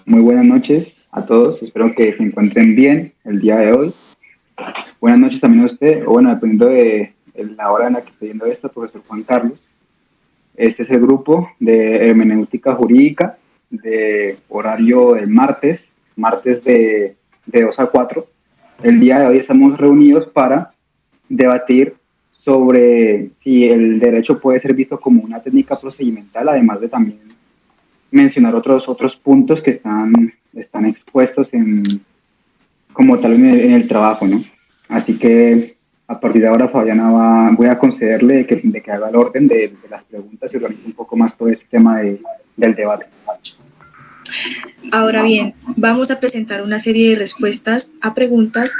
Muy buenas noches a todos. Espero que se encuentren bien el día de hoy. Buenas noches también a usted, o bueno, dependiendo de la hora en la que esté viendo esto, profesor Juan Carlos. Este es el grupo de hermenéutica jurídica de horario del martes de 2 a 4. El día de hoy estamos reunidos para debatir sobre si el derecho puede ser visto como una técnica procedimental, además de también mencionar otros puntos que están expuestos como tal en el trabajo, ¿no? Así que a partir de ahora, Fabiana, voy a concederle de que haga el orden de las preguntas y organice un poco más todo este tema del debate. Ahora bien, vamos a presentar una serie de respuestas a preguntas,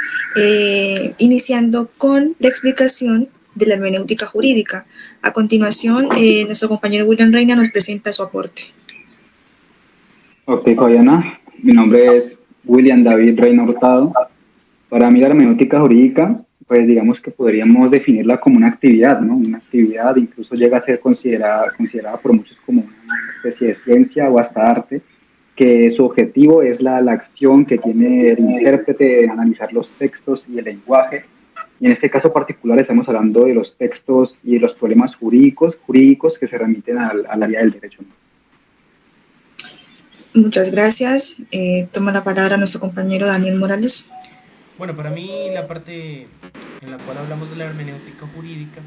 iniciando con la explicación de la hermenéutica jurídica. A continuación, nuestro compañero William Reina nos presenta su aporte. Ok, Fabiana, mi nombre es William David Reina Hurtado. Para mí la hermenéutica jurídica, pues digamos que podríamos definirla como una actividad, ¿no? Una actividad, incluso llega a ser considerada por muchos como una especie de ciencia o hasta arte, que su objetivo es la acción que tiene el intérprete de analizar los textos y el lenguaje. Y en este caso particular estamos hablando de los textos y de los problemas jurídicos que se remiten al área del derecho, ¿no? Muchas gracias. Toma la palabra nuestro compañero Daniel Morales. Bueno, para mí la parte en la cual hablamos de la hermenéutica jurídica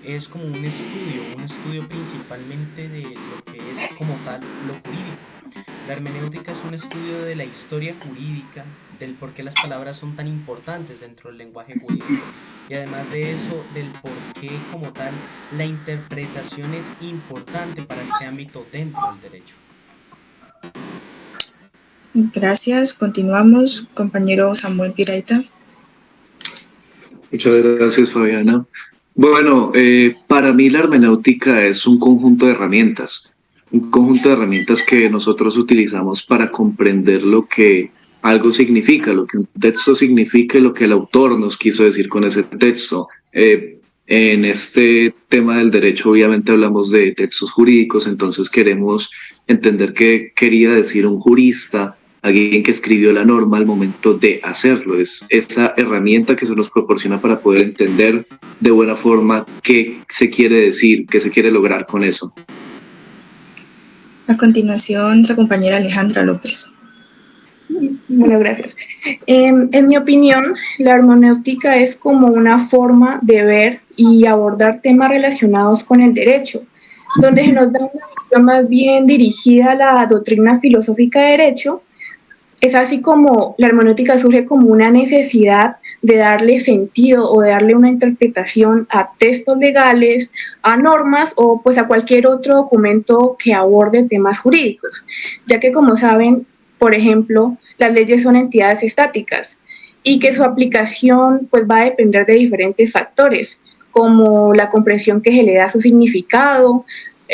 es como un estudio principalmente de lo que es como tal lo jurídico. La hermenéutica es un estudio de la historia jurídica, del por qué las palabras son tan importantes dentro del lenguaje jurídico y además de eso, del por qué como tal la interpretación es importante para este ámbito dentro del derecho. Gracias. Continuamos, compañero Samuel Piraita. Muchas gracias, Fabiana. Bueno, para mí la hermenéutica es un conjunto de herramientas que nosotros utilizamos para comprender lo que algo significa, lo que un texto significa y lo que el autor nos quiso decir con ese texto. En este tema del derecho obviamente hablamos de textos jurídicos, entonces queremos entender qué quería decir un jurista, alguien que escribió la norma al momento de hacerlo. Es esa herramienta que se nos proporciona para poder entender de buena forma qué se quiere decir, qué se quiere lograr con eso. A continuación, su compañera Alejandra López. Bueno, gracias. En mi opinión, la hermenéutica es como una forma de ver y abordar temas relacionados con el derecho, donde se nos da una visión más bien dirigida a la doctrina filosófica de derecho. Es así como la hermenéutica surge como una necesidad de darle sentido o de darle una interpretación a textos legales, a normas o pues a cualquier otro documento que aborde temas jurídicos, ya que como saben, por ejemplo, las leyes son entidades estáticas y que su aplicación pues va a depender de diferentes factores, como la comprensión que se le da a su significado,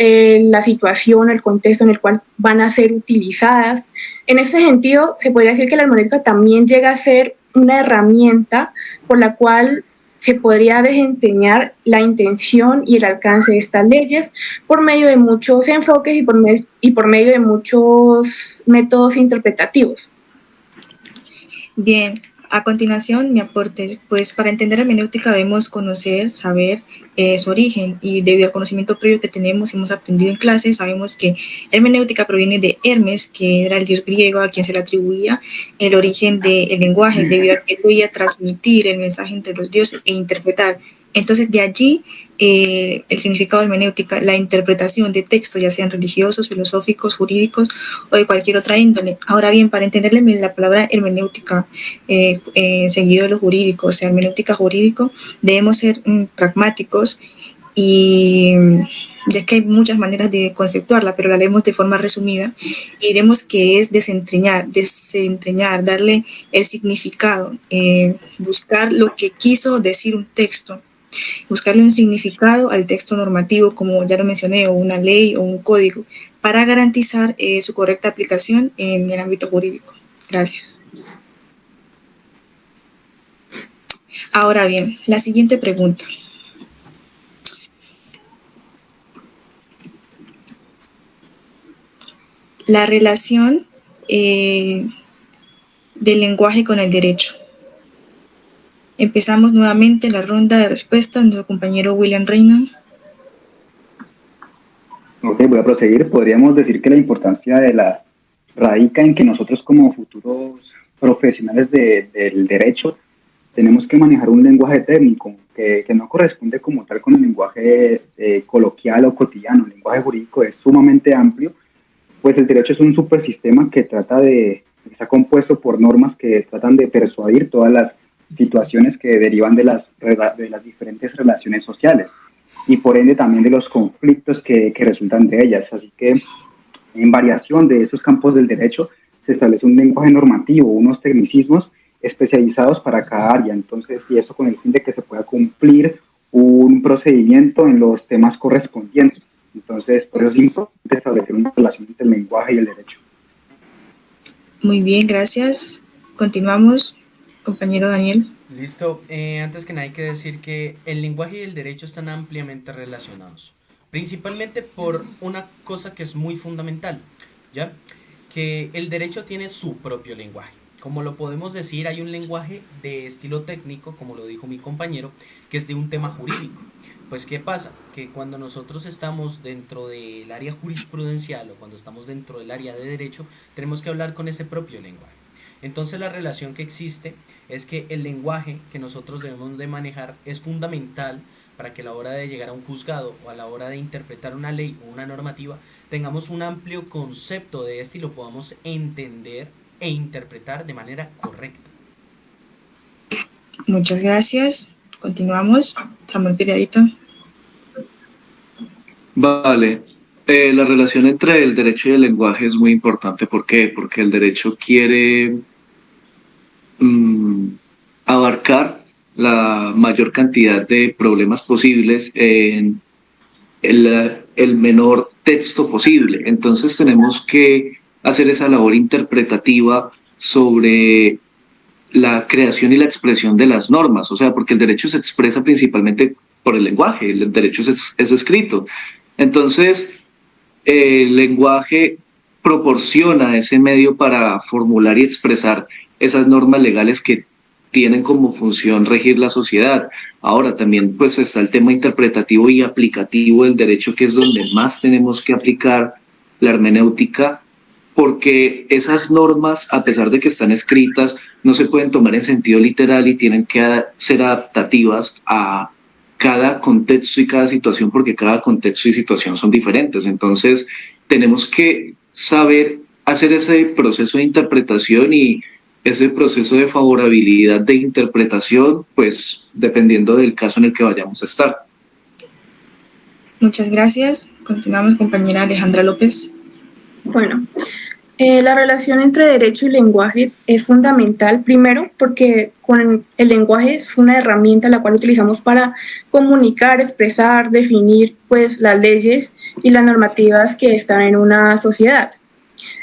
la situación, el contexto en el cual van a ser utilizadas. En ese sentido, se podría decir que la hermenéutica también llega a ser una herramienta por la cual se podría desempeñar la intención y el alcance de estas leyes por medio de muchos enfoques y por medio de muchos métodos interpretativos. Bien, a continuación mi aporte, pues para entender hermenéutica debemos conocer, saber su origen, y debido al conocimiento previo que tenemos, hemos aprendido en clase, sabemos que hermenéutica proviene de Hermes, que era el dios griego a quien se le atribuía el origen del lenguaje, debido a que él podía transmitir el mensaje entre los dioses e interpretar. Entonces, de allí el significado de hermenéutica, la interpretación de textos, ya sean religiosos, filosóficos, jurídicos o de cualquier otra índole. Ahora bien, para entenderle la palabra hermenéutica, seguido de lo jurídico, o sea, hermenéutica jurídico, debemos ser pragmáticos y ya que hay muchas maneras de conceptuarla, pero la leemos de forma resumida y diremos que es desentrañar, darle el significado, buscar lo que quiso decir un texto, buscarle un significado al texto normativo, como ya lo mencioné, o una ley o un código, para garantizar su correcta aplicación en el ámbito jurídico. Gracias. Ahora bien, la siguiente pregunta. La relación del lenguaje con el derecho. Empezamos nuevamente la ronda de respuestas. Nuestro compañero William Reina. Ok, voy a proseguir. Podríamos decir que la importancia de la radica en que nosotros como futuros profesionales del derecho tenemos que manejar un lenguaje técnico que no corresponde como tal con el lenguaje coloquial o cotidiano. El lenguaje jurídico es sumamente amplio, pues el derecho es un supersistema que está compuesto por normas que tratan de persuadir todas las situaciones que derivan de las diferentes relaciones sociales y por ende también de los conflictos que resultan de ellas. Así que en variación de esos campos del derecho se establece un lenguaje normativo, unos tecnicismos especializados para cada área. Entonces, y eso con el fin de que se pueda cumplir un procedimiento en los temas correspondientes. Entonces, por eso es importante establecer una relación entre el lenguaje y el derecho. Muy bien, gracias. Continuamos, compañero Daniel. Listo. Antes que nada hay que decir que el lenguaje y el derecho están ampliamente relacionados, principalmente por una cosa que es muy fundamental, ¿ya? Que el derecho tiene su propio lenguaje. Como lo podemos decir, hay un lenguaje de estilo técnico, como lo dijo mi compañero, que es de un tema jurídico. Pues, ¿qué pasa? Que cuando nosotros estamos dentro del área jurisprudencial o cuando estamos dentro del área de derecho, tenemos que hablar con ese propio lenguaje. Entonces la relación que existe es que el lenguaje que nosotros debemos de manejar es fundamental para que a la hora de llegar a un juzgado o a la hora de interpretar una ley o una normativa tengamos un amplio concepto de este y lo podamos entender e interpretar de manera correcta. Muchas gracias. Continuamos. Samuel Periadito. Vale. La relación entre el derecho y el lenguaje es muy importante. ¿Por qué? Porque el derecho quiere abarcar la mayor cantidad de problemas posibles en el menor texto posible. Entonces tenemos que hacer esa labor interpretativa sobre la creación y la expresión de las normas, o sea, porque el derecho se expresa principalmente por el lenguaje, el derecho es escrito. Entonces, el lenguaje proporciona ese medio para formular y expresar esas normas legales que tienen como función regir la sociedad. Ahora también pues está el tema interpretativo y aplicativo del derecho, que es donde más tenemos que aplicar la hermenéutica, porque esas normas, a pesar de que están escritas, no se pueden tomar en sentido literal y tienen que ser adaptativas a cada contexto y cada situación, porque cada contexto y situación son diferentes. Entonces, tenemos que saber hacer ese proceso de interpretación y ese proceso de favorabilidad de interpretación, pues dependiendo del caso en el que vayamos a estar. Muchas gracias. Continuamos, compañera Alejandra López. Bueno, la relación entre derecho y lenguaje es fundamental, primero porque con el lenguaje es una herramienta la cual utilizamos para comunicar, expresar, definir pues las leyes y las normativas que están en una sociedad.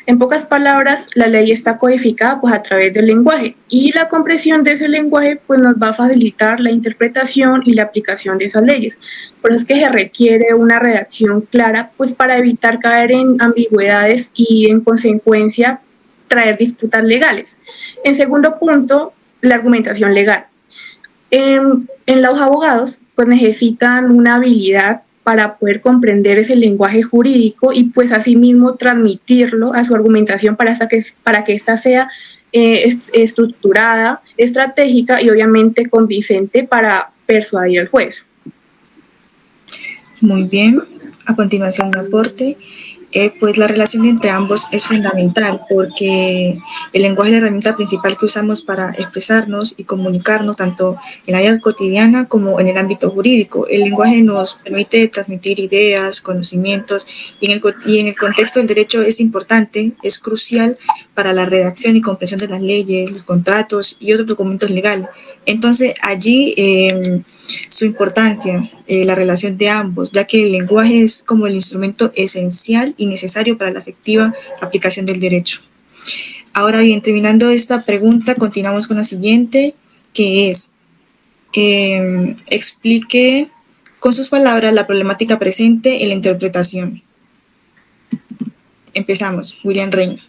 En pocas palabras, la ley está codificada pues a través del lenguaje y la comprensión de ese lenguaje pues nos va a facilitar la interpretación y la aplicación de esas leyes. Por eso es que se requiere una redacción clara pues para evitar caer en ambigüedades y en consecuencia traer disputas legales. En segundo punto, la argumentación legal. En los abogados pues necesitan una habilidad para poder comprender ese lenguaje jurídico y pues asimismo transmitirlo a su argumentación para que ésta sea estructurada, estratégica y obviamente convincente para persuadir al juez. Muy bien. A continuación, mi aporte. Pues la relación entre ambos es fundamental porque el lenguaje es la herramienta principal que usamos para expresarnos y comunicarnos tanto en la vida cotidiana como en el ámbito jurídico. El lenguaje nos permite transmitir ideas, conocimientos y en el contexto del derecho es importante, es crucial para la redacción y comprensión de las leyes, los contratos y otros documentos legales. Entonces allí su importancia, la relación de ambos, ya que el lenguaje es como el instrumento esencial y necesario para la efectiva aplicación del derecho. Ahora bien, terminando esta pregunta, continuamos con la siguiente, que es, explique con sus palabras la problemática presente en la interpretación. Empezamos, William Reina.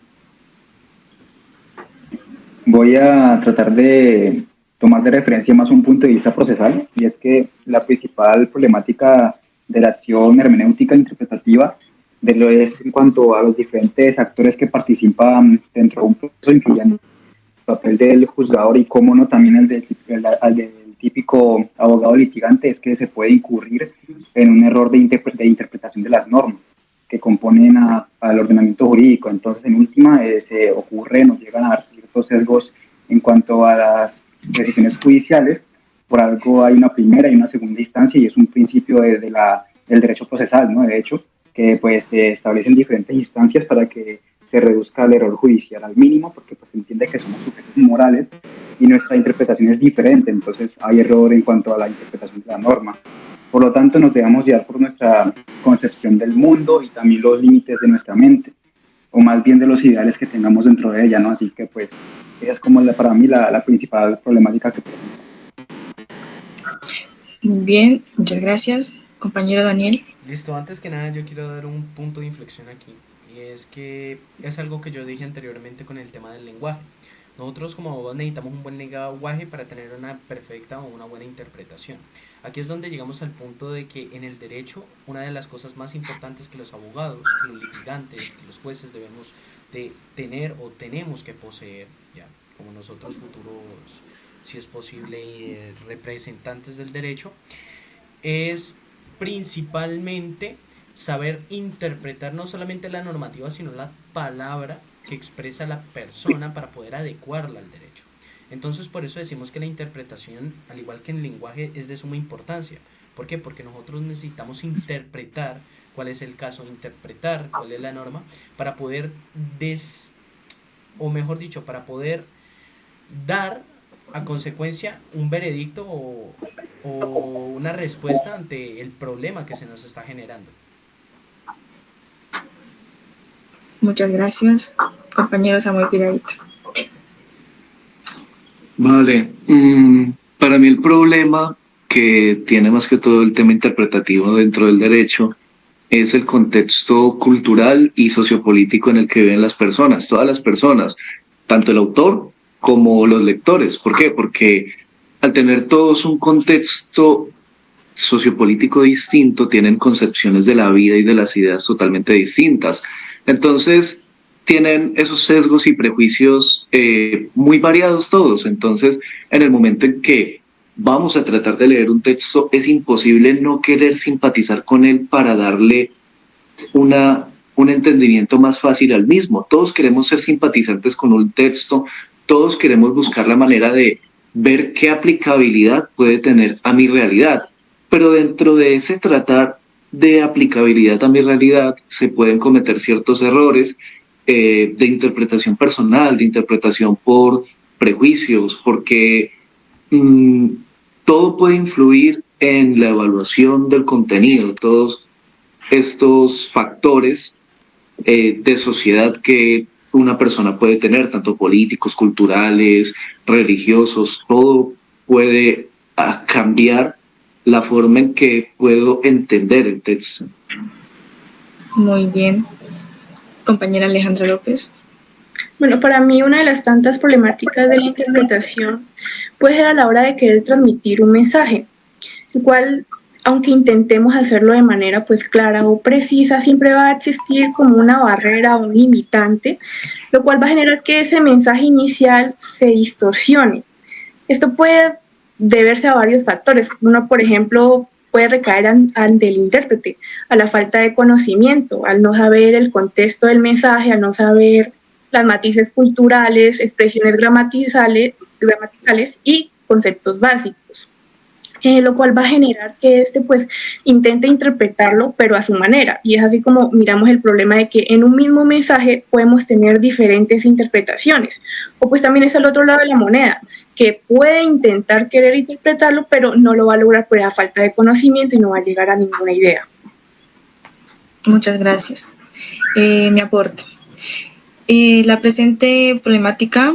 Voy a tratar de tomar de referencia más un punto de vista procesal, y es que la principal problemática de la acción hermenéutica interpretativa de lo es en cuanto a los diferentes actores que participan dentro de un proceso, incluyendo el papel del juzgador y, cómo no, también el del típico abogado litigante, es que se puede incurrir en un error de interpretación de las normas que componen al ordenamiento jurídico. Entonces, en última, se ocurre, nos llegan a dar ciertos sesgos en cuanto a las decisiones judiciales. Por algo hay una primera y una segunda instancia, y es un principio del derecho procesal, ¿no? De hecho, que pues se establecen diferentes instancias para que se reduzca el error judicial al mínimo, porque pues se entiende que somos sujetos morales y nuestra interpretación es diferente, entonces hay error en cuanto a la interpretación de la norma. Por lo tanto, nos debemos guiar por nuestra concepción del mundo y también los límites de nuestra mente, o más bien de los ideales que tengamos dentro de ella, ¿no? Así que pues esa es como para mí la principal problemática que presenta. Bien, muchas gracias, compañero Daniel. Listo, antes que nada yo quiero dar un punto de inflexión aquí, y es que es algo que yo dije anteriormente con el tema del lenguaje. Nosotros como abogados necesitamos un buen lenguaje para tener una perfecta o una buena interpretación. Aquí es donde llegamos al punto de que en el derecho una de las cosas más importantes que los abogados, que los litigantes, que los jueces debemos de tener o tenemos que poseer, ya como nosotros futuros, si es posible, representantes del derecho, es principalmente saber interpretar no solamente la normativa, sino la palabra que expresa la persona para poder adecuarla al derecho. Entonces, por eso decimos que la interpretación, al igual que el lenguaje, es de suma importancia. ¿Por qué? Porque nosotros necesitamos interpretar cuál es el caso, interpretar cuál es la norma, para poder o mejor dicho, para poder dar a consecuencia un veredicto o una respuesta ante el problema que se nos está generando. Muchas gracias, compañero Samuel Piraíta. Vale, para mí el problema que tiene más que todo el tema interpretativo dentro del derecho es el contexto cultural y sociopolítico en el que viven las personas, todas las personas, tanto el autor como los lectores. ¿Por qué? Porque al tener todos un contexto sociopolítico distinto, tienen concepciones de la vida y de las ideas totalmente distintas. Entonces, tienen esos sesgos y prejuicios muy variados todos. Entonces, en el momento en que vamos a tratar de leer un texto, es imposible no querer simpatizar con él para darle un entendimiento más fácil al mismo. Todos queremos ser simpatizantes con un texto, todos queremos buscar la manera de ver qué aplicabilidad puede tener a mi realidad. Pero dentro de ese tratar de aplicabilidad a mi realidad se pueden cometer ciertos errores de interpretación personal, de interpretación por prejuicios, porque todo puede influir en la evaluación del contenido, todos estos factores de sociedad que una persona puede tener, tanto políticos, culturales, religiosos, todo puede cambiar la forma en que puedo entender el texto. Muy bien. Compañera Alejandra López. Bueno, para mí una de las tantas problemáticas de la interpretación puede ser a la hora de querer transmitir un mensaje, el cual, aunque intentemos hacerlo de manera pues clara o precisa, siempre va a existir como una barrera o un limitante, lo cual va a generar que ese mensaje inicial se distorsione. Esto puede deberse a varios factores. Uno, por ejemplo, puede recaer ante el intérprete, a la falta de conocimiento, al no saber el contexto del mensaje, al no saber las matices culturales, expresiones gramaticales y conceptos básicos. Lo cual va a generar que pues intente interpretarlo pero a su manera, y es así como miramos el problema de que en un mismo mensaje podemos tener diferentes interpretaciones. O pues también es el otro lado de la moneda, que puede intentar querer interpretarlo pero no lo va a lograr por la falta de conocimiento y no va a llegar a ninguna idea. Muchas gracias. Mi aporte. La presente problemática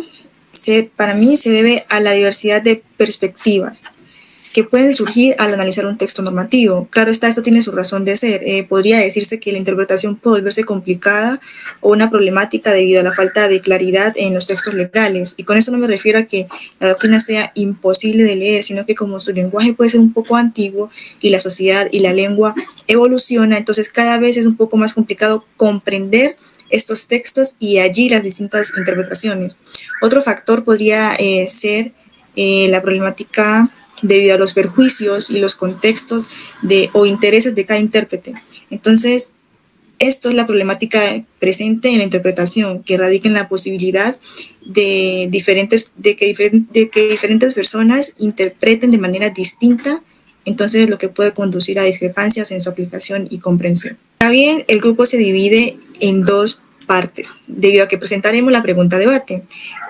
para mí se debe a la diversidad de perspectivas que pueden surgir al analizar un texto normativo. Claro está, esto tiene su razón de ser. Podría decirse que la interpretación puede volverse complicada o una problemática debido a la falta de claridad en los textos legales. Y con eso no me refiero a que la doctrina sea imposible de leer, sino que como su lenguaje puede ser un poco antiguo y la sociedad y la lengua evoluciona, entonces cada vez es un poco más complicado comprender estos textos y allí las distintas interpretaciones. Otro factor podría ser la problemática debido a los perjuicios y los contextos o intereses de cada intérprete. Entonces, esto es la problemática presente en la interpretación, que radica en la posibilidad de que diferentes personas interpreten de manera distinta, entonces lo que puede conducir a discrepancias en su aplicación y comprensión. También el grupo se divide en dos partes, debido a que presentaremos la pregunta debate.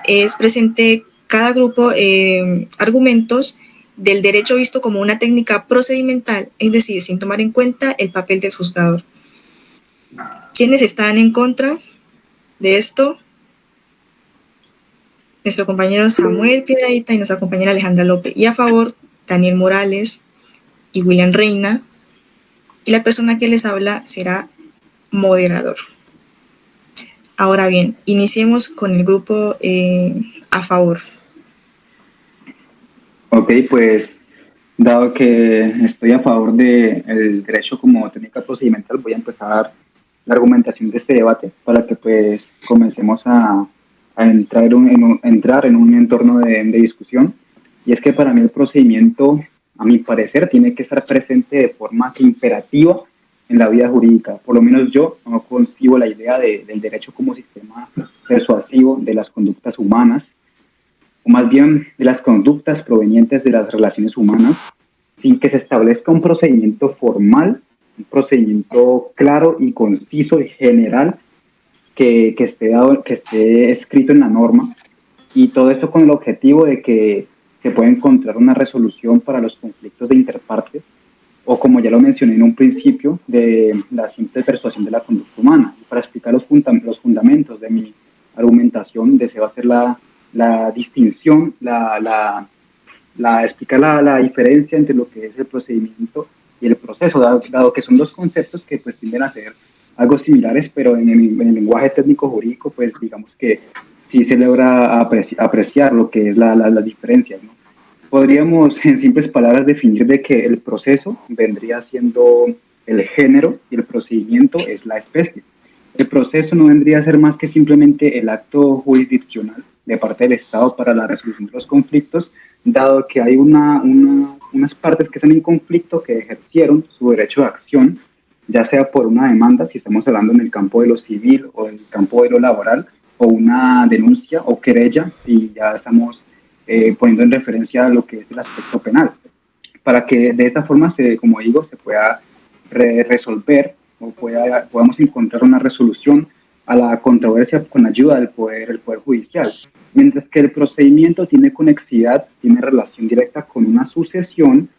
Es presente cada grupo argumentos del derecho visto como una técnica procedimental, es decir, sin tomar en cuenta el papel del juzgador. ¿Quiénes están en contra de esto? Nuestro compañero Samuel Piedrahita y nuestra compañera Alejandra López. Y a favor, Daniel Morales y William Reina. Y la persona que les habla será moderador. Ahora bien, iniciemos con el grupo a favor. Ok, pues dado que estoy a favor del derecho como técnica procedimental, voy a empezar la argumentación de este debate para que pues comencemos a entrar en un entorno de discusión. Y es que para mí el procedimiento, a mi parecer, tiene que estar presente de forma imperativa en la vida jurídica. Por lo menos yo no concibo la idea del derecho como sistema persuasivo de las conductas humanas, o más bien de las conductas provenientes de las relaciones humanas, sin que se establezca un procedimiento formal, un procedimiento claro y conciso y general que esté escrito en la norma, y todo esto con el objetivo de que se pueda encontrar una resolución para los conflictos de interpartes, o como ya lo mencioné en un principio, de la simple persuasión de la conducta humana. Para explicar los fundamentos de mi argumentación, deseo hacer la distinción, explicar la diferencia entre lo que es el procedimiento y el proceso, dado que son dos conceptos que pues tienden a ser algo similares, pero en el lenguaje técnico jurídico, pues digamos que sí se logra apreciar lo que es las diferencias, ¿no? Podríamos, en simples palabras, definir de que el proceso vendría siendo el género y el procedimiento es la especie. El proceso no vendría a ser más que simplemente el acto jurisdiccional de parte del Estado para la resolución de los conflictos, dado que hay unas partes que están en conflicto que ejercieron su derecho de acción, ya sea por una demanda, si estamos hablando en el campo de lo civil o en el campo de lo laboral, o una denuncia o querella, si ya estamos poniendo en referencia a lo que es el aspecto penal, para que de esta forma, como digo, se pueda resolver o podamos encontrar una resolución a la controversia con ayuda del poder judicial. Mientras que el procedimiento tiene conexidad, tiene relación directa con una sucesión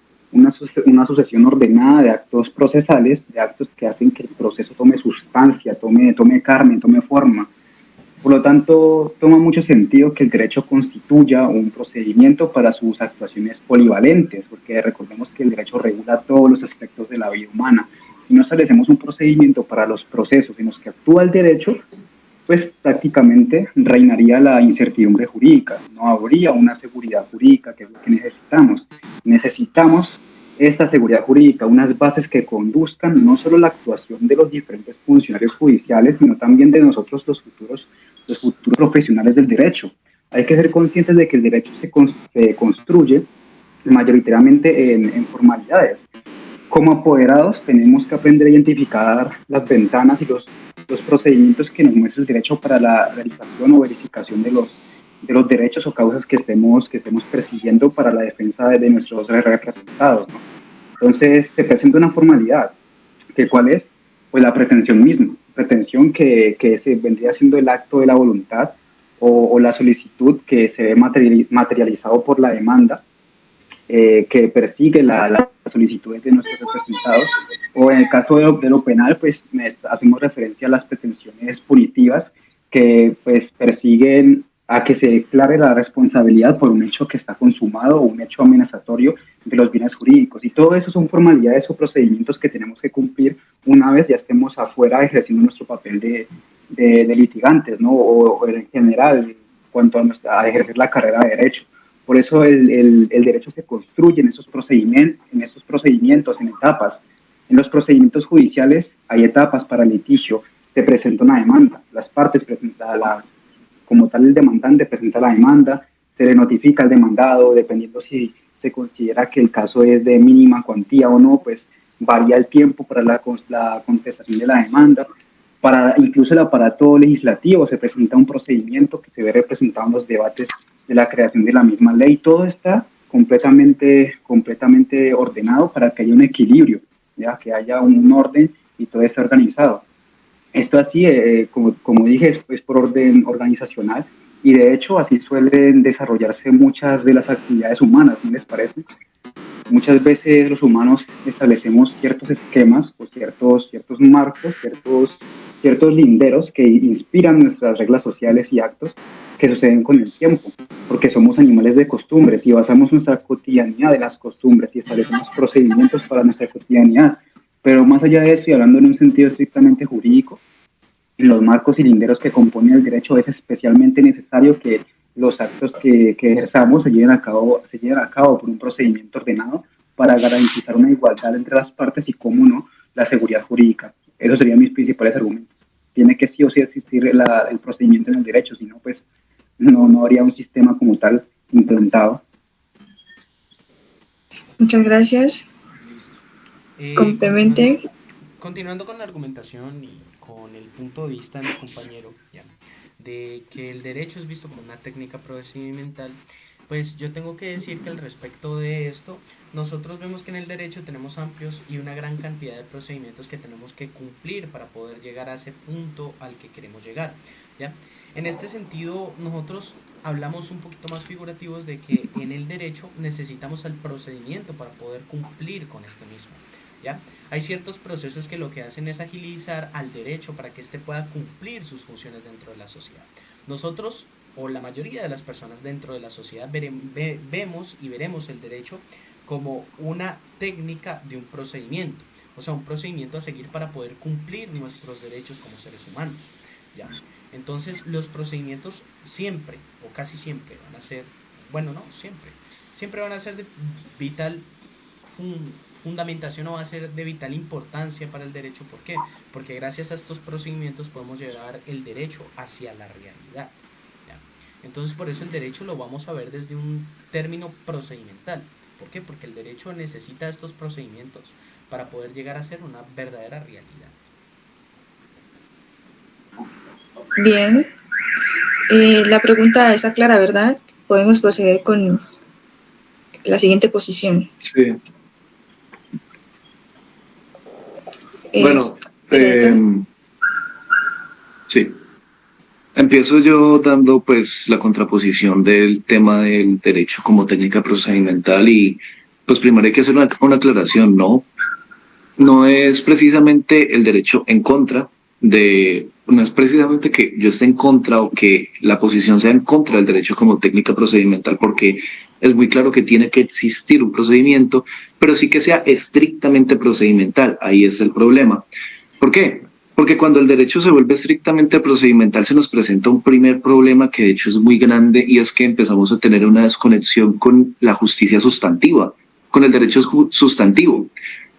ordenada de actos procesales, de actos que hacen que el proceso tome sustancia, tome carne, tome forma. Por lo tanto, toma mucho sentido que el derecho constituya un procedimiento para sus actuaciones polivalentes, porque recordemos que el derecho regula todos los aspectos de la vida humana. Si no establecemos un procedimiento para los procesos en los que actúa el derecho, pues prácticamente reinaría la incertidumbre jurídica, no habría una seguridad jurídica, que es lo que necesitamos. Necesitamos esta seguridad jurídica, unas bases que conduzcan no solo la actuación de los diferentes funcionarios judiciales, sino también de nosotros los futuros profesionales del derecho. Hay que ser conscientes de que el derecho se construye mayoritariamente en formalidades. Como apoderados tenemos que aprender a identificar las ventanas y los procedimientos que nos muestra el derecho para la realización o verificación de los derechos o causas que estemos persiguiendo para la defensa de nuestros representados, ¿no? Entonces se presenta una formalidad, que ¿cuál es? Pues la pretensión misma, pretensión que se vendría siendo el acto de la voluntad o la solicitud que se ve materializado por la demanda, que persigue la solicitud de nuestros representados, o en el caso de lo penal, pues hacemos referencia a las pretensiones punitivas que pues persiguen a que se declare la responsabilidad por un hecho que está consumado o un hecho amenazatorio de los bienes jurídicos. Y todo eso son formalidades o procedimientos que tenemos que cumplir una vez ya estemos afuera ejerciendo nuestro papel de litigantes, ¿no? O en general, en cuanto a ejercer la carrera de derecho. Por eso el derecho se construye en esos procedimientos, en etapas. En los procedimientos judiciales hay etapas para el litigio. Se presenta una demanda, las partes presentan como tal el demandante presenta la demanda, se le notifica al demandado, dependiendo si se considera que el caso es de mínima cuantía o no, pues varía el tiempo para la contestación de la demanda. Para incluso el aparato legislativo se presenta un procedimiento que se ve representado en los debates de la creación de la misma ley. Todo está completamente ordenado para que haya un equilibrio, ya que haya un orden y todo esté organizado. Esto así, como dije, es por orden organizacional y de hecho así suelen desarrollarse muchas de las actividades humanas, ¿no les parece? Muchas veces los humanos establecemos ciertos esquemas o ciertos marcos, ciertos linderos que inspiran nuestras reglas sociales y actos que suceden con el tiempo, porque somos animales de costumbres y basamos nuestra cotidianidad en las costumbres y establecemos procedimientos para nuestra cotidianidad. Pero más allá de eso, y hablando en un sentido estrictamente jurídico, en los marcos y linderos que componen el derecho es especialmente necesario que los actos que ejerzamos se lleven a cabo por un procedimiento ordenado para garantizar una igualdad entre las partes y, cómo no, la seguridad jurídica. Esos serían mis principales argumentos. Tiene que sí o sí existir el procedimiento en el derecho, si no, pues no habría un sistema como tal implementado. Muchas gracias. Listo. Complemente. Continuando con la argumentación y con el punto de vista de mi compañero, ya, de que el derecho es visto como una técnica procedimental, pues yo tengo que decir que al respecto de esto, nosotros vemos que en el derecho tenemos amplios y una gran cantidad de procedimientos que tenemos que cumplir para poder llegar a ese punto al que queremos llegar, ¿ya? En este sentido, nosotros hablamos un poquito más figurativos de que en el derecho necesitamos el procedimiento para poder cumplir con este mismo, ¿ya? Hay ciertos procesos que lo que hacen es agilizar al derecho para que éste pueda cumplir sus funciones dentro de la sociedad. Nosotros, o la mayoría de las personas dentro de la sociedad, vemos y veremos el derecho como una técnica de un procedimiento, o sea, un procedimiento a seguir para poder cumplir nuestros derechos como seres humanos, ¿ya? Entonces, los procedimientos siempre, o casi siempre, van a ser, bueno, no, siempre van a ser de vital fundamentación o va a ser de vital importancia para el derecho. ¿Por qué? Porque gracias a estos procedimientos podemos llevar el derecho hacia la realidad, ¿ya? Entonces, por eso el derecho lo vamos a ver desde un término procedimental. ¿Por qué? Porque el derecho necesita estos procedimientos para poder llegar a ser una verdadera realidad. Bien. La pregunta está clara, ¿verdad? Podemos proceder con la siguiente posición. Sí. Bueno, sí. Empiezo yo dando pues la contraposición del tema del derecho como técnica procedimental y pues primero hay que hacer una aclaración, no es precisamente el derecho en contra no es precisamente que yo esté en contra o que la posición sea en contra del derecho como técnica procedimental, porque es muy claro que tiene que existir un procedimiento, pero sí que sea estrictamente procedimental. Ahí es el problema. ¿Por qué? Porque cuando el derecho se vuelve estrictamente procedimental se nos presenta un primer problema que de hecho es muy grande, y es que empezamos a tener una desconexión con la justicia sustantiva, con el derecho sustantivo.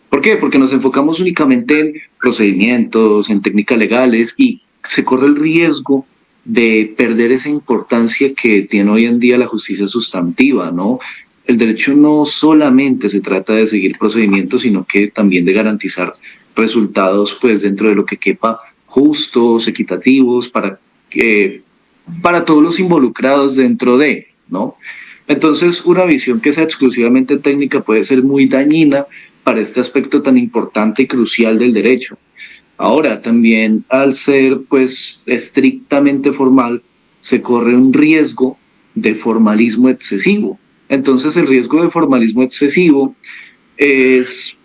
¿Por qué? Porque nos enfocamos únicamente en procedimientos, en técnicas legales, y se corre el riesgo de perder esa importancia que tiene hoy en día la justicia sustantiva, ¿no? El derecho no solamente se trata de seguir procedimientos, sino que también de garantizar resultados pues dentro de lo que quepa, justos, equitativos, para todos los involucrados dentro de, ¿no? Entonces, una visión que sea exclusivamente técnica puede ser muy dañina para este aspecto tan importante y crucial del derecho. Ahora, también al ser pues estrictamente formal, se corre un riesgo de formalismo excesivo. Entonces, el riesgo de formalismo excesivo es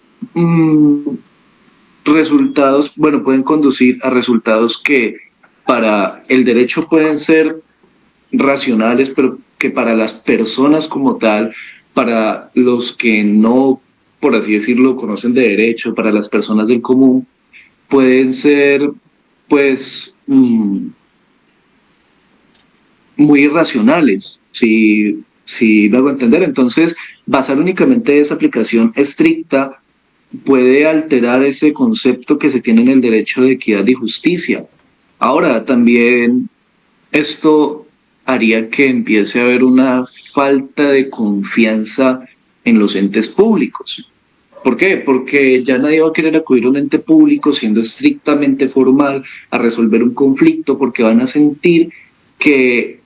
pueden conducir a resultados que para el derecho pueden ser racionales, pero que para las personas como tal, para los que no, por así decirlo, conocen de derecho, para las personas del común, pueden ser, pues, muy irracionales, si me hago entender. Entonces, basar únicamente esa aplicación estricta puede alterar ese concepto que se tiene en el derecho de equidad y justicia. Ahora, también esto haría que empiece a haber una falta de confianza en los entes públicos. ¿Por qué? Porque ya nadie va a querer acudir a un ente público siendo estrictamente formal a resolver un conflicto, porque van a sentir que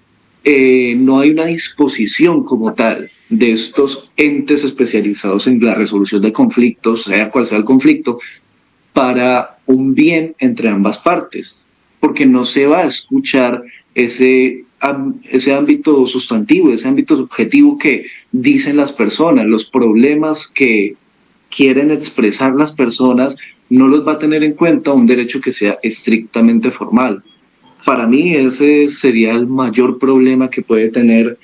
no hay una disposición como tal de estos entes especializados en la resolución de conflictos, sea cual sea el conflicto, para un bien entre ambas partes, porque no se va a escuchar ese ámbito sustantivo, ese ámbito subjetivo que dicen las personas, los problemas que quieren expresar las personas, no los va a tener en cuenta un derecho que sea estrictamente formal. Para mí ese sería el mayor problema que puede tener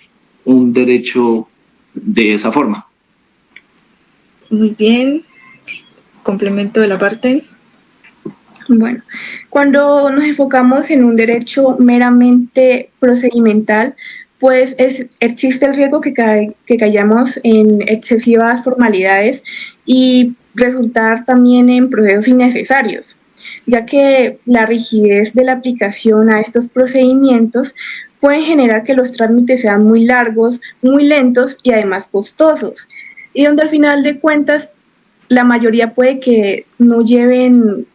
un derecho de esa forma. Muy bien, complemento de la parte. Bueno, cuando nos enfocamos en un derecho meramente procedimental, pues existe el riesgo que caigamos en excesivas formalidades y resultar también en procesos innecesarios, ya que la rigidez de la aplicación a estos procedimientos puede generar que los trámites sean muy largos, muy lentos y además costosos, y donde al final de cuentas la mayoría puede que no lleven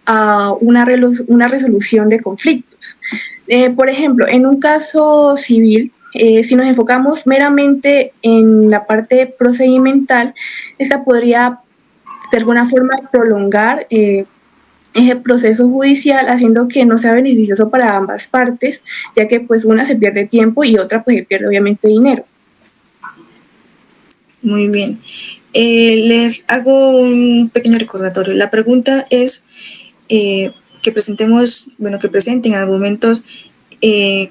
a una resolución de conflictos. Por ejemplo, en un caso civil, si nos enfocamos meramente en la parte procedimental, esta podría de alguna forma prolongar ese proceso judicial, haciendo que no sea beneficioso para ambas partes, ya que pues una se pierde tiempo y otra pues se pierde obviamente dinero. Muy bien. Les hago un pequeño recordatorio. La pregunta es que presenten argumentos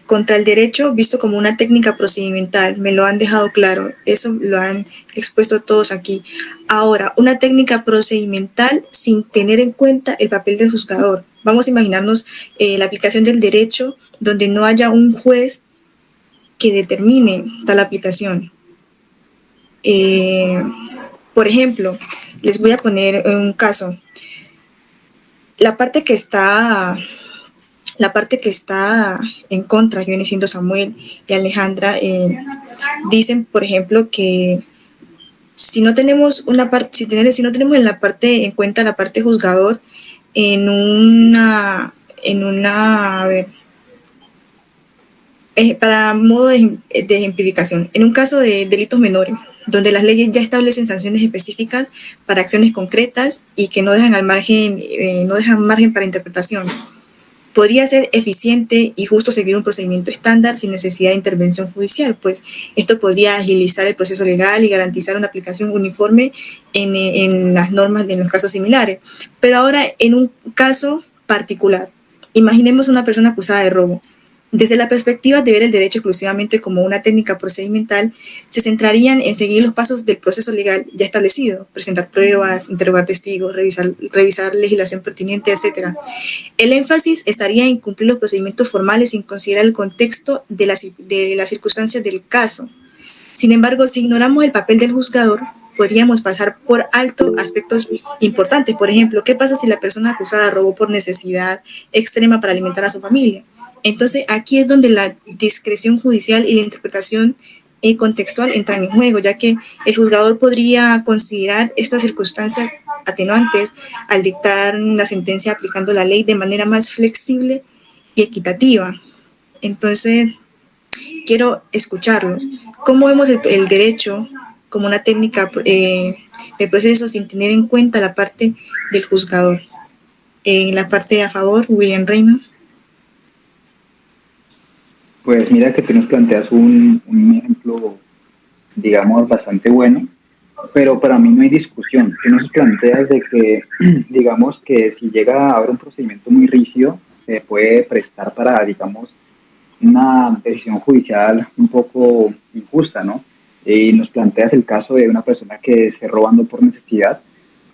contra el derecho visto como una técnica procedimental. Me lo han dejado claro, eso lo han expuesto todos aquí. Ahora, una técnica procedimental sin tener en cuenta el papel del juzgador. Vamos a imaginarnos la aplicación del derecho donde no haya un juez que determine tal aplicación. Por ejemplo, les voy a poner un caso. La parte que está en contra, que viene siendo Samuel y Alejandra, dicen, por ejemplo, que si no tenemos en la parte en cuenta la parte juzgador para modo de ejemplificación, en un caso de delitos menores, donde las leyes ya establecen sanciones específicas para acciones concretas y que no dejan margen para interpretación, podría ser eficiente y justo seguir un procedimiento estándar sin necesidad de intervención judicial, pues esto podría agilizar el proceso legal y garantizar una aplicación uniforme en las normas de los casos similares. Pero ahora, en un caso particular, imaginemos una persona acusada de robo. Desde la perspectiva de ver el derecho exclusivamente como una técnica procedimental, se centrarían en seguir los pasos del proceso legal ya establecido, presentar pruebas, interrogar testigos, revisar legislación pertinente, etc. El énfasis estaría en cumplir los procedimientos formales sin considerar el contexto de las circunstancias del caso. Sin embargo, si ignoramos el papel del juzgador, podríamos pasar por alto aspectos importantes. Por ejemplo, ¿qué pasa si la persona acusada robó por necesidad extrema para alimentar a su familia? Entonces, aquí es donde la discreción judicial y la interpretación contextual entran en juego, ya que el juzgador podría considerar estas circunstancias atenuantes al dictar la sentencia aplicando la ley de manera más flexible y equitativa. Entonces, quiero escucharlos. ¿Cómo vemos el derecho como una técnica de proceso sin tener en cuenta la parte del juzgador? En la parte a favor, William Reynolds. Pues mira que tú nos planteas un ejemplo, digamos, bastante bueno, pero para mí no hay discusión. Tú nos planteas de que, digamos, que si llega a haber un procedimiento muy rígido, se puede prestar para, digamos, una decisión judicial un poco injusta, ¿no? Y nos planteas el caso de una persona que esté robando por necesidad,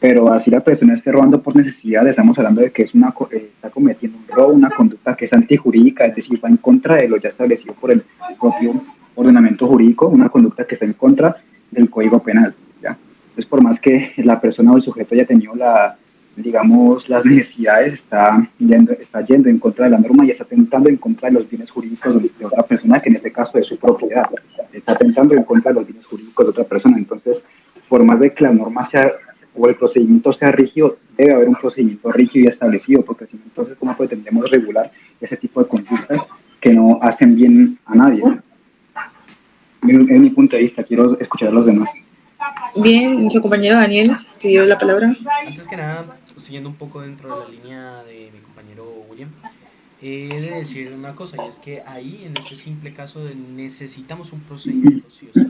pero así la persona esté robando por necesidad, estamos hablando de que está cometiendo un robo, una conducta que es antijurídica, es decir, va en contra de lo ya establecido por el propio ordenamiento jurídico, una conducta que está en contra del Código Penal, ¿ya? Entonces, por más que la persona o el sujeto haya tenido digamos, las necesidades, está yendo en contra de la norma y está atentando en contra de los bienes jurídicos de otra persona, que en este caso es su propiedad, está atentando en contra de los bienes jurídicos de otra persona. Entonces, por más de que la norma sea o el procedimiento sea rígido, debe haber un procedimiento rígido y establecido, porque si no, entonces, ¿cómo pretendemos regular ese tipo de conductas que no hacen bien a nadie? Es mi punto de vista, quiero escuchar a los demás. Bien, nuestro compañero Daniel pidió la palabra. Antes que nada, siguiendo un poco dentro de la línea de mi compañero William, he de decir una cosa, y es que ahí, en ese simple caso, necesitamos un procedimiento, sí o sí.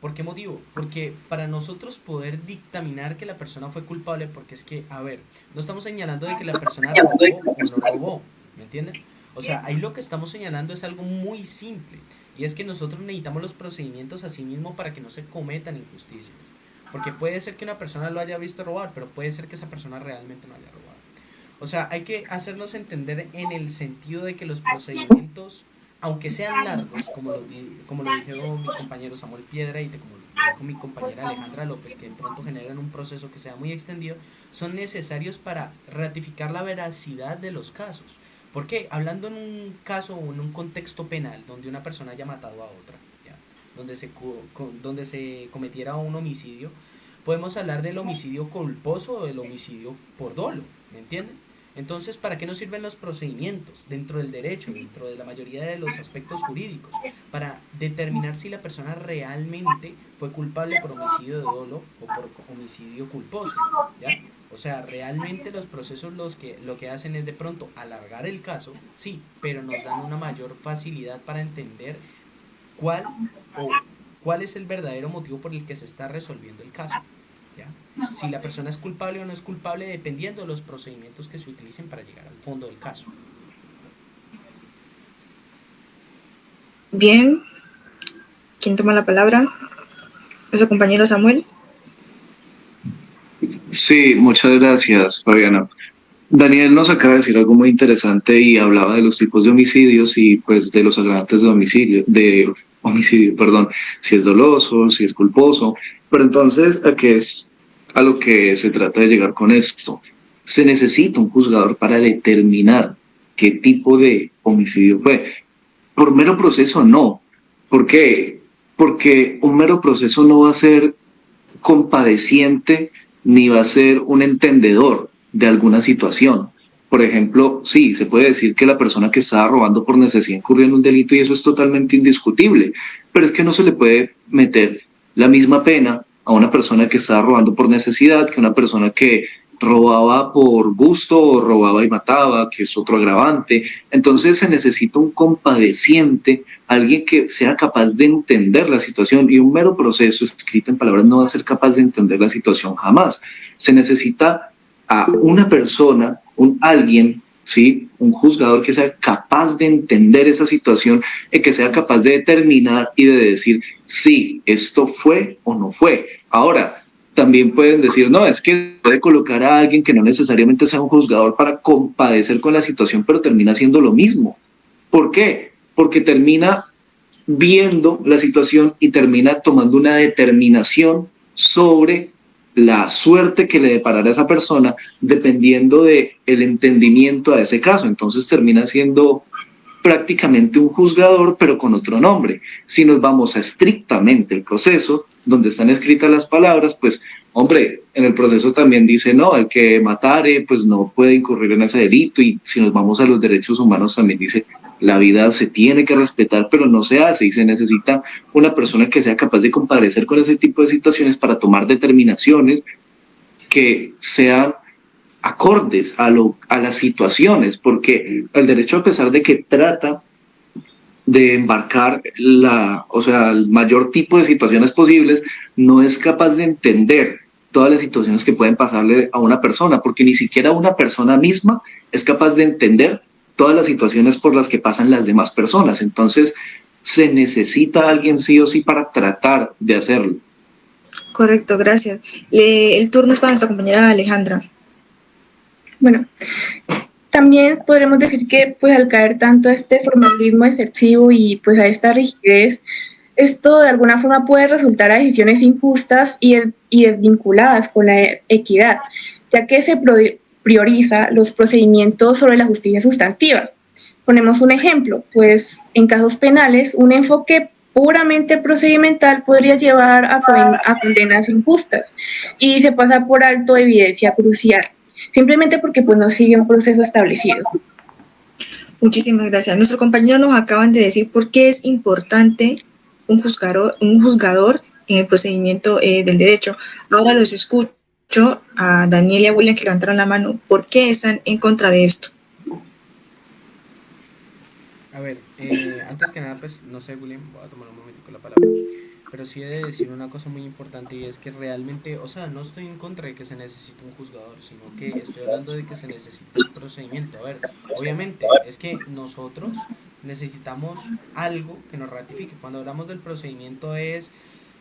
¿Por qué motivo? Porque para nosotros poder dictaminar que la persona fue culpable, porque es que, a ver, no estamos señalando de que la persona robó o no robó, ¿me entienden? O sea, ahí lo que estamos señalando es algo muy simple, y es que nosotros necesitamos los procedimientos a sí mismo para que no se cometan injusticias. Porque puede ser que una persona lo haya visto robar, pero puede ser que esa persona realmente no haya robado. O sea, hay que hacernos entender en el sentido de que los procedimientos, aunque sean largos, como lo dijo mi compañero Samuel Piedra y como lo dijo mi compañera Alejandra López, que de pronto generan un proceso que sea muy extendido, son necesarios para ratificar la veracidad de los casos. Porque hablando en un caso o en un contexto penal donde una persona haya matado a otra, ¿ya? Donde se cometiera un homicidio, podemos hablar del homicidio culposo o del homicidio por dolo, ¿me entienden? Entonces, ¿para qué nos sirven los procedimientos dentro del derecho, dentro de la mayoría de los aspectos jurídicos? Para determinar si la persona realmente fue culpable por homicidio de dolo o por homicidio culposo, ¿ya? O sea, realmente los procesos lo que hacen es de pronto alargar el caso, sí, pero nos dan una mayor facilidad para entender cuál es el verdadero motivo por el que se está resolviendo el caso, ¿ya? Si la persona es culpable o no es culpable dependiendo de los procedimientos que se utilicen para llegar al fondo del caso. Bien, ¿quién toma la palabra? ¿Nuestro compañero Samuel? Sí, muchas gracias, Fabiana. Daniel nos acaba de decir algo muy interesante y hablaba de los tipos de homicidios y pues de los agravantes de homicidio, perdón, si es doloso, si es culposo. Pero entonces, ¿a qué es a lo que se trata de llegar con esto? Se necesita un juzgador para determinar qué tipo de homicidio fue. Por mero proceso, no. ¿Por qué? Porque un mero proceso no va a ser compadeciente ni va a ser un entendedor de alguna situación. Por ejemplo, sí, se puede decir que la persona que estaba robando por necesidad incurrió en un delito y eso es totalmente indiscutible, pero es que no se le puede meter la misma pena a una persona que estaba robando por necesidad que a una persona que robaba por gusto o robaba y mataba, que es otro agravante. Entonces se necesita un compadeciente, alguien que sea capaz de entender la situación, y un mero proceso escrito en palabras no va a ser capaz de entender la situación jamás. Se necesita a una persona, alguien, ¿sí? Un juzgador que sea capaz de entender esa situación y que sea capaz de determinar y de decir sí, esto fue o no fue. Ahora, también pueden decir, no, es que puede colocar a alguien que no necesariamente sea un juzgador para compadecer con la situación, pero termina haciendo lo mismo. ¿Por qué? Porque termina viendo la situación y termina tomando una determinación sobre la suerte que le deparará a esa persona dependiendo del entendimiento a ese caso. Entonces termina siendo prácticamente un juzgador, pero con otro nombre. Si nos vamos a estrictamente el proceso, donde están escritas las palabras, pues, hombre, en el proceso también dice, no, el que matare, pues no puede incurrir en ese delito, y si nos vamos a los derechos humanos también dice, la vida se tiene que respetar, pero no se hace, y se necesita una persona que sea capaz de compadecer con ese tipo de situaciones para tomar determinaciones que sean acordes a las situaciones, porque el derecho, a pesar de que trata de embarcar el mayor tipo de situaciones posibles, no es capaz de entender todas las situaciones que pueden pasarle a una persona, porque ni siquiera una persona misma es capaz de entender todas las situaciones por las que pasan las demás personas. Entonces, se necesita a alguien sí o sí para tratar de hacerlo. Correcto, gracias. El turno es para nuestra compañera Alejandra. Bueno, también podremos decir que pues al caer tanto a este formalismo excesivo y pues a esta rigidez, esto de alguna forma puede resultar a decisiones injustas y desvinculadas con la equidad, ya que se prioriza los procedimientos sobre la justicia sustantiva. Ponemos un ejemplo, pues en casos penales un enfoque puramente procedimental podría llevar a condenas injustas y se pasa por alto evidencia crucial, simplemente porque pues no sigue un proceso establecido. Muchísimas gracias. Nuestros compañeros nos acaban de decir por qué es importante un juzgador en el procedimiento del derecho. Ahora los escucho a Daniel y a William que levantaron la mano. ¿Por qué están en contra de esto? A ver, antes que nada, pues, no sé, William, voy a tomar un momentico la palabra, pero sí he de decir una cosa muy importante y es que realmente, o sea, no estoy en contra de que se necesite un juzgador, sino que estoy hablando de que se necesita el procedimiento. A ver, obviamente, es que nosotros necesitamos algo que nos ratifique. Cuando hablamos del procedimiento es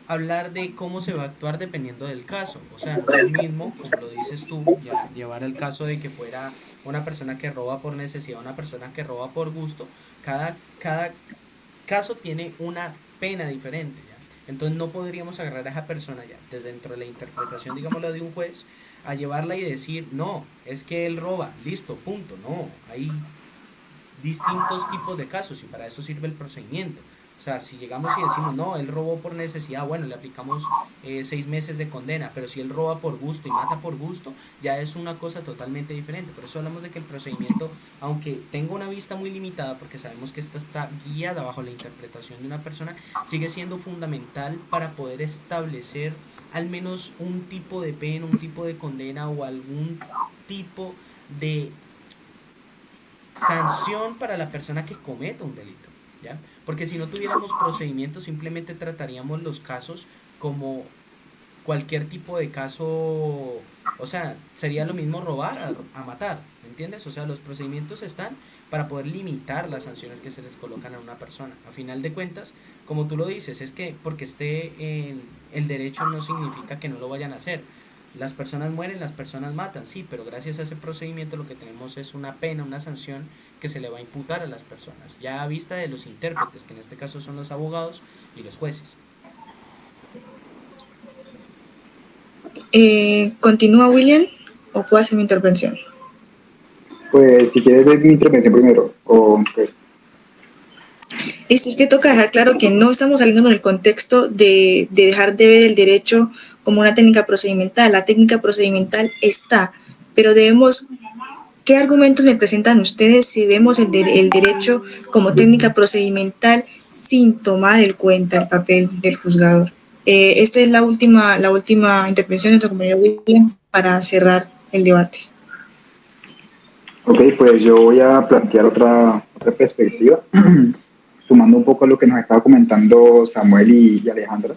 hablar de cómo se va a actuar dependiendo del caso. O sea, no es lo mismo, como lo dices tú, ya, llevar el caso de que fuera una persona que roba por necesidad, una persona que roba por gusto. Cada caso tiene una pena diferente, ¿ya? Entonces no podríamos agarrar a esa persona ya, desde dentro de la interpretación, digámoslo, de un juez, a llevarla y decir, no, es que él roba, listo, punto. No, hay distintos tipos de casos y para eso sirve el procedimiento. O sea, si llegamos y decimos, no, él robó por necesidad, bueno, le aplicamos 6 meses de condena, pero si él roba por gusto y mata por gusto, ya es una cosa totalmente diferente. Por eso hablamos de que el procedimiento, aunque tenga una vista muy limitada, porque sabemos que esta está guiada bajo la interpretación de una persona, sigue siendo fundamental para poder establecer al menos un tipo de pena, un tipo de condena o algún tipo de sanción para la persona que cometa un delito, ¿ya? Porque si no tuviéramos procedimientos, simplemente trataríamos los casos como cualquier tipo de caso, o sea, sería lo mismo robar a matar, ¿me entiendes? O sea, los procedimientos están para poder limitar las sanciones que se les colocan a una persona. A final de cuentas, como tú lo dices, es que porque esté en el derecho no significa que no lo vayan a hacer. Las personas mueren, las personas matan, sí, pero gracias a ese procedimiento lo que tenemos es una pena, una sanción que se le va a imputar a las personas, ya a vista de los intérpretes, que en este caso son los abogados y los jueces. ¿Continúa William o puedo hacer mi intervención? Pues si quieres ver mi intervención primero, o pues. Esto es que toca dejar claro que no estamos saliendo del contexto de dejar de ver el derecho como una técnica procedimental. La técnica procedimental está, pero debemos, ¿qué argumentos me presentan ustedes si vemos el derecho como técnica procedimental sin tomar en cuenta el papel del juzgador? Esta es la última intervención de nuestro compañero William para cerrar el debate. Ok, pues yo voy a plantear otra perspectiva, sumando un poco a lo que nos estaba comentando Samuel y Alejandra.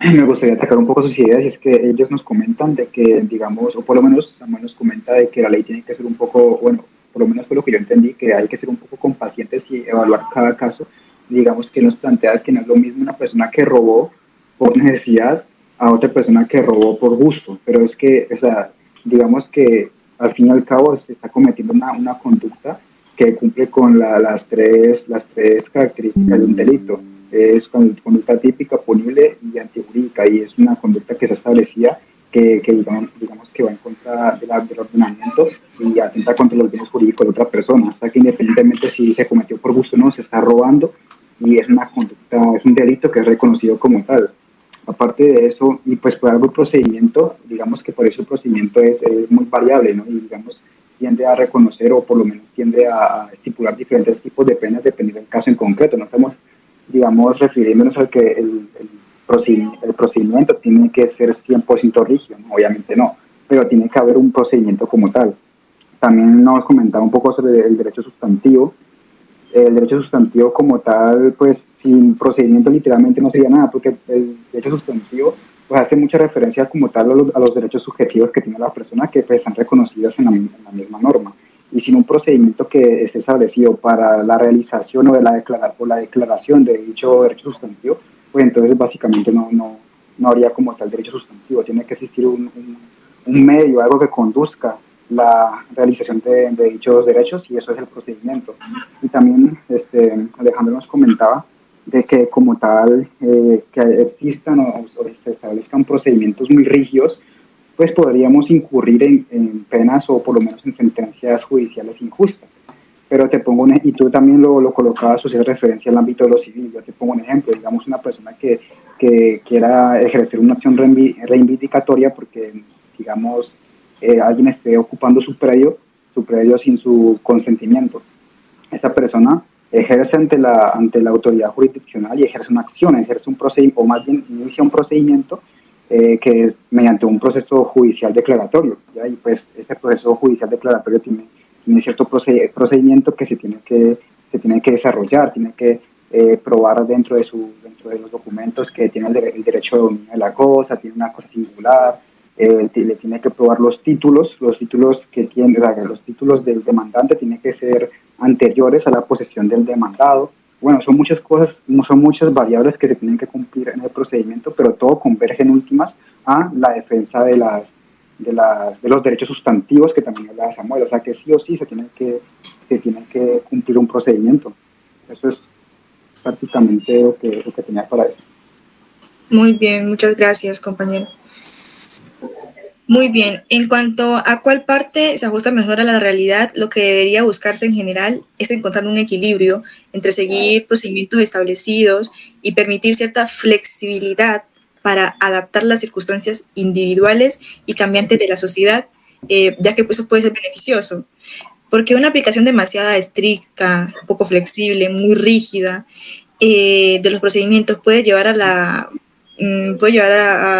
Me gustaría atacar un poco sus ideas, y es que ellos nos comentan de que, digamos, o por lo menos Samuel nos comenta de que la ley tiene que ser un poco, bueno, por lo menos fue lo que yo entendí, que hay que ser un poco compacientes y evaluar cada caso. Digamos que nos plantea que no es lo mismo una persona que robó por necesidad a otra persona que robó por gusto, pero es que, o sea, digamos que al fin y al cabo se está cometiendo una conducta que cumple con las tres características de un delito. Es conducta típica, punible y antijurídica, y es una conducta que se establecía que digamos que va en contra del ordenamiento y atenta contra los bienes jurídicos de otra persona, hasta que independientemente si se cometió por gusto o no, se está robando y es una conducta, es un delito que es reconocido como tal. Aparte de eso, y pues por algo el procedimiento, digamos que por eso el procedimiento es muy variable, ¿no? Y digamos, tiende a reconocer o por lo menos tiende a estipular diferentes tipos de penas dependiendo del caso en concreto. No estamos, digamos, refiriéndonos al que el procedimiento tiene que ser 100% rígido, ¿no? Obviamente no, pero tiene que haber un procedimiento como tal. También nos comentaba un poco sobre el derecho sustantivo. El derecho sustantivo como tal, pues sin procedimiento literalmente no sería nada, porque el derecho sustantivo pues hace mucha referencia como tal a los derechos subjetivos que tiene la persona, que pues están reconocidos en la misma norma. y sin un procedimiento que esté establecido para la realización o la declaración de dicho derecho sustantivo, pues entonces básicamente no habría como tal derecho sustantivo. Tiene que existir un medio, algo que conduzca la realización de dichos derechos, y eso es el procedimiento. Y también Alejandro nos comentaba de que como tal que existan o se establezcan procedimientos muy rígidos, pues podríamos incurrir en penas o por lo menos en sentencias judiciales injustas. Pero te pongo y tú también lo colocabas o hacías referencia al ámbito de lo civil. Yo te pongo un ejemplo, digamos una persona que quiera ejercer una acción reivindicatoria porque, digamos, alguien esté ocupando su predio sin su consentimiento. Esta persona ejerce ante la autoridad jurisdiccional y ejerce una acción, ejerce un procedimiento, o más bien inicia un procedimiento que es mediante un proceso judicial declaratorio, ¿ya? Y pues este proceso judicial declaratorio tiene cierto procedimiento que se tiene que desarrollar, tiene que probar dentro de los documentos que tiene el derecho de dominio de la cosa, tiene una cosa singular, le tiene que probar los títulos que tiene, o sea, los títulos del demandante tienen que ser anteriores a la posesión del demandado. Bueno, son muchas cosas, son muchas variables que se tienen que cumplir en el procedimiento, pero todo converge en últimas a la defensa de los derechos sustantivos que también hablaba Samuel. O sea que sí o sí se tiene que cumplir un procedimiento. Eso es prácticamente lo que tenía para eso. Muy bien, muchas gracias, compañero. Muy bien, en cuanto a cuál parte se ajusta mejor a la realidad, lo que debería buscarse en general es encontrar un equilibrio entre seguir procedimientos establecidos y permitir cierta flexibilidad para adaptar las circunstancias individuales y cambiantes de la sociedad, ya que eso puede ser beneficioso. Porque una aplicación demasiado estricta, poco flexible, muy rígida de los procedimientos puede llevar a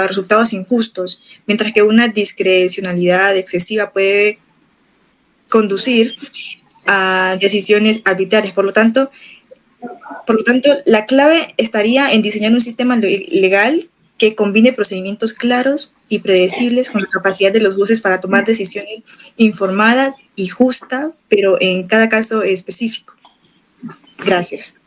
resultados injustos, mientras que una discrecionalidad excesiva puede conducir a decisiones arbitrarias. Por lo tanto, la clave estaría en diseñar un sistema legal que combine procedimientos claros y predecibles con la capacidad de los jueces para tomar decisiones informadas y justas, pero en cada caso específico. Gracias.